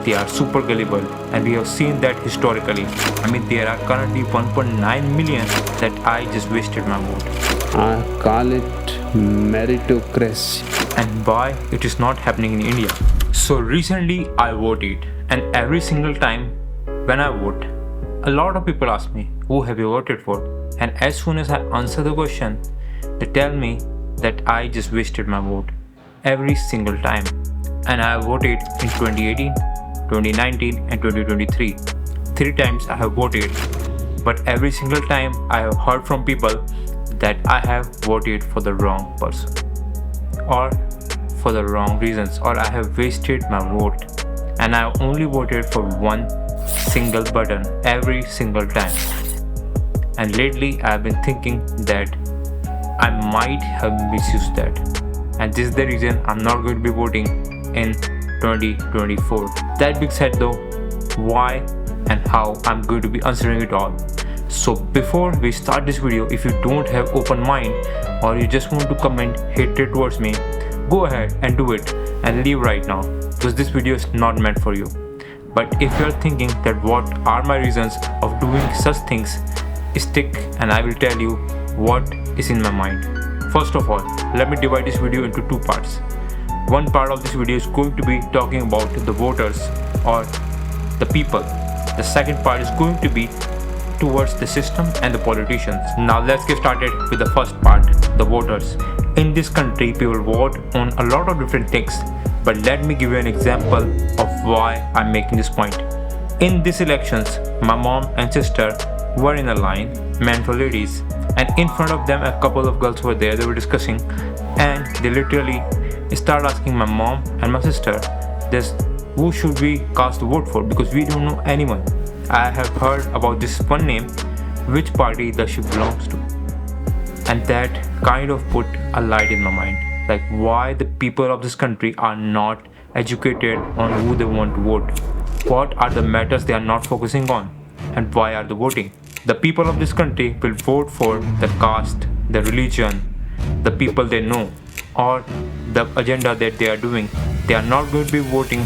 They are super gullible, and we have seen that historically. I mean, there are currently 1.9 million that I just wasted my vote. I call it meritocracy. And why it is not happening in India. So recently I voted, and every single time when I vote, a lot of people ask me, who have you voted for? And as soon as I answer the question, they tell me that I just wasted my vote every single time. And I voted in 2018, 2019 and 2023. 3 times I have voted, but every single time I have heard from people that I have voted for the wrong person or for the wrong reasons, or I have wasted my vote and I only voted for one single button every single time. And lately I have been thinking that I might have misused that, and this is the reason I'm not going to be voting in 2024. That being said though, why and how, I'm going to be answering it all. So before we start this video, if you don't have open mind or you just want to comment hatred towards me, go ahead and do it and leave right now, because this video is not meant for you. But if you are thinking that what are my reasons of doing such things, stick and I will tell you what is in my mind. First of all, let me divide this video into 2 parts. One part of this video is going to be talking about the voters or the people. The second part is going to be towards the system and the politicians. Now let's get started with the first part, the voters. In this country, people vote on a lot of different things, but let me give you an example of why I'm making this point. In these elections, my mom and sister were in a line, men for ladies, and in front of them a couple of girls were there, they were discussing, and they literally started asking my mom and my sister, this, who should we cast a vote for, because we don't know anyone. I have heard about this one name, which party does she belongs to? And that kind of put a light in my mind, like why the people of this country are not educated on who they want to vote. What are the matters they are not focusing on, and why are they voting? The people of this country will vote for the caste, the religion, the people they know, or the agenda that they are doing. They are not going to be voting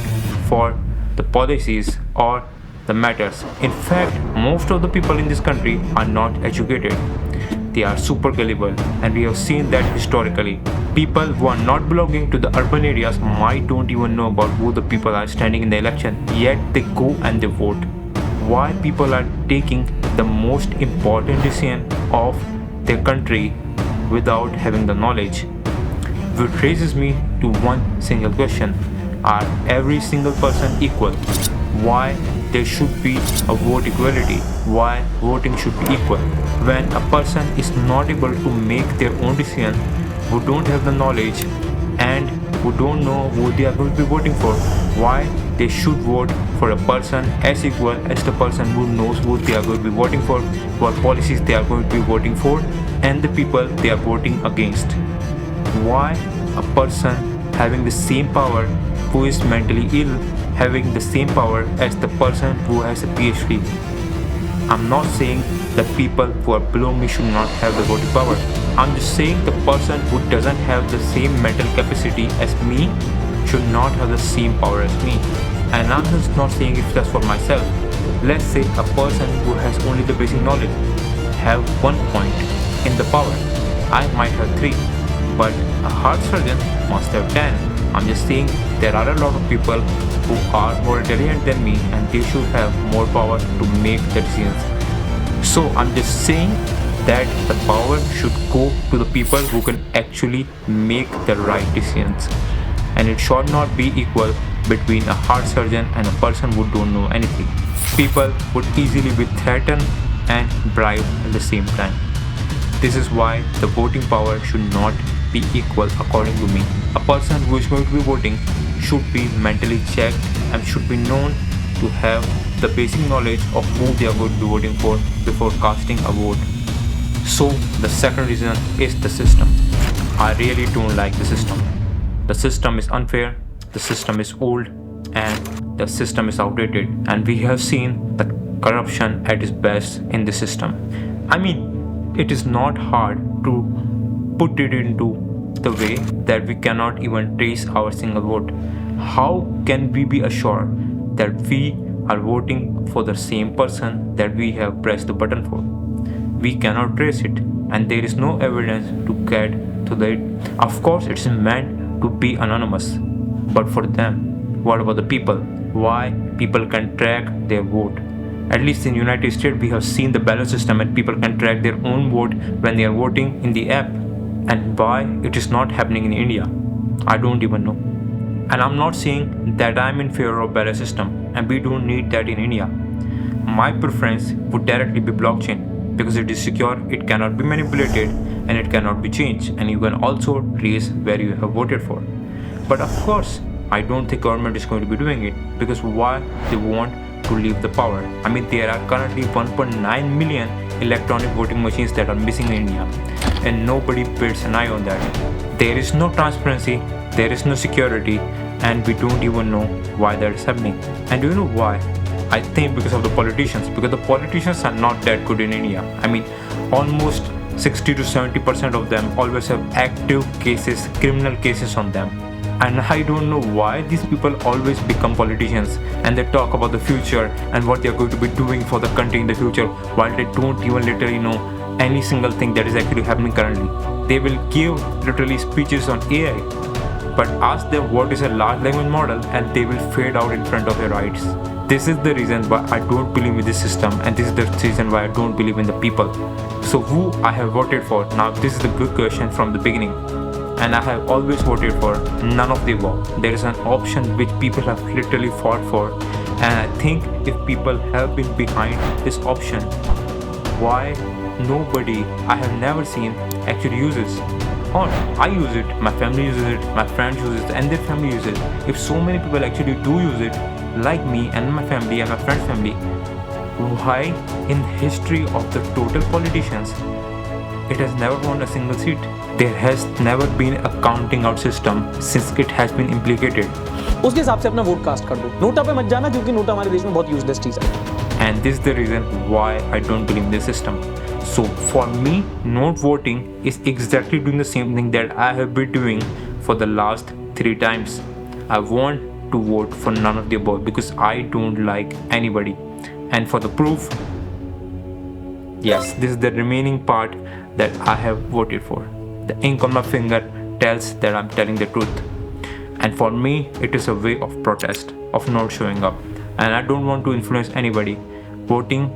for the policies or the matters. In fact, most of the people in this country are not educated. They are super gullible, and we have seen that historically. People who are not belonging to the urban areas might don't even know about who the people are standing in the election, yet they go and they vote. Why people are taking the most important decision of their country without having the knowledge? Which raises me to one single question: are every single person equal? Why there should be a vote equality? Why voting should be equal? When a person is not able to make their own decision, who don't have the knowledge and who don't know who they are going to be voting for, why they should vote for a person as equal as the person who knows who they are going to be voting for, what policies they are going to be voting for, and the people they are voting against? Why a person having the same power who is mentally ill having the same power as the person who has a PhD? I'm not saying that people who are below me should not have the voting power. I'm just saying the person who doesn't have the same mental capacity as me should not have the same power as me. And I'm just not saying it just for myself. Let's say a person who has only the basic knowledge have 1 point in the power. I might have 3, but a heart surgeon must have 10. I'm just saying there are a lot of people who are more intelligent than me, and they should have more power to make the decisions. So I'm just saying that the power should go to the people who can actually make the right decisions, and it should not be equal between a heart surgeon and a person who don't know anything. People would easily be threatened and bribed at the same time. This is why the voting power should not be equal according to me. A person who is going to be voting should be mentally checked and should be known to have the basic knowledge of who they are going to be voting for before casting a vote. So the second reason is the system. I really don't like the system. The system is unfair, the system is old, and the system is outdated, and we have seen the corruption at its best in the system. I mean, it is not hard to put it into the way that we cannot even trace our single vote. How can we be assured that we are voting for the same person that we have pressed the button for. We cannot trace it, and there is no evidence to get to that. Of course, it's meant to be anonymous, but for them, what about the people? Why people can track their vote? At least in United States, we have seen the ballot system, and people can track their own vote when they are voting in the app. And why it is not happening in India, I don't even know. And I'm not saying that I'm in favor of ballot system, and we don't need that in India. My preference would directly be blockchain because it is secure, it cannot be manipulated, and it cannot be changed, and you can also trace where you have voted for. But of course, I don't think government is going to be doing it because why they want to leave the power. I mean, there are currently 1.9 million electronic voting machines that are missing in India, and nobody puts an eye on that. There is no transparency, there is no security, and we don't even know why that is happening. And do you know why? I think because of the politicians, because the politicians are not that good in India. I mean, almost 60 to 70% of them always have active cases, criminal cases on them. And I don't know why these people always become politicians and they talk about the future and what they are going to be doing for the country in the future while they don't even literally know any single thing that is actually happening currently. They will give literally speeches on AI, but ask them what is a large language model and they will fade out in front of your eyes. This is the reason why I don't believe in this system, and this is the reason why I don't believe in the people. So who I have voted for? Now this is the good question from the beginning. And I have always voted for none of the above. There is an option which people have literally fought for, and I think if people have been behind this option, why nobody I have never seen actually uses? Or I use it, my family uses it, my friends use it, and their family uses it. If so many people actually do use it, like me and my family and my friend's family, why in history of the total politicians it has never won a single seat? There has never been a counting out system since it has been implicated. उसके हिसाब से अपना vote cast कर दो, NOTA पे मत जाना क्योंकि नोटा हमारे देश में बहुत यूजलेस चीज है. And this is the reason why I don't believe in this system. So for me, not voting is exactly doing the same thing that I have been doing for the last 3 times. I want to vote for none of the above because I don't like anybody. And for the proof, yes, this is the remaining part that I have voted for. The ink on my finger tells that I'm telling the truth. And for me, it is a way of protest, of not showing up. And I don't want to influence anybody. Voting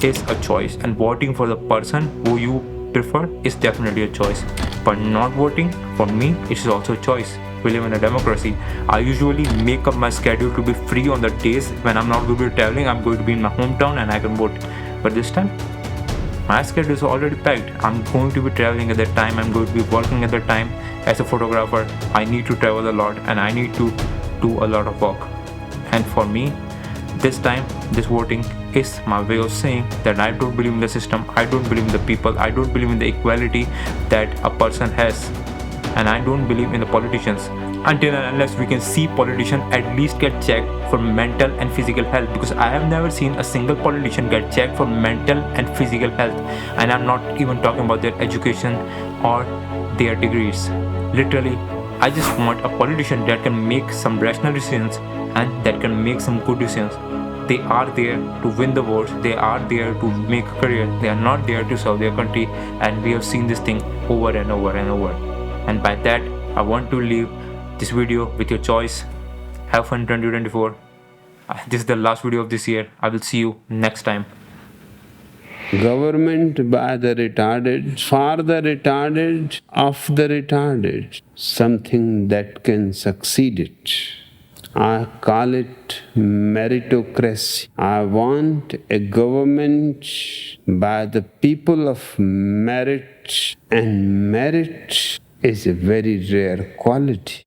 is a choice, and voting for the person who you prefer is definitely a choice. But not voting, for me, it is also a choice. We live in a democracy. I usually make up my schedule to be free on the days when I'm not going to be traveling. I'm going to be in my hometown and I can vote. But this time, my schedule is already packed. I'm going to be traveling at that time. I'm going to be working at that time. As a photographer, I need to travel a lot and I need to do a lot of work. And for me, this time, this voting is my way of saying that I don't believe in the system, I don't believe in the people, I don't believe in the equality that a person has, and I don't believe in the politicians. Until and unless we can see politicians at least get checked for mental and physical health, because I have never seen a single politician get checked for mental and physical health, and I'm not even talking about their education or their degrees. Literally, I just want a politician that can make some rational decisions and that can make some good decisions. They are there to win the votes, they are there to make a career, they are not there to serve their country, and we have seen this thing over and over and over. And by that, I want to leave this video with your choice. Have fun 2024. This is the last video of this year. I will see you next time. Government by the retarded, for the retarded, of the retarded, something that can succeed it. I call it meritocracy. I want a government by the people of merit, and merit is a very rare quality.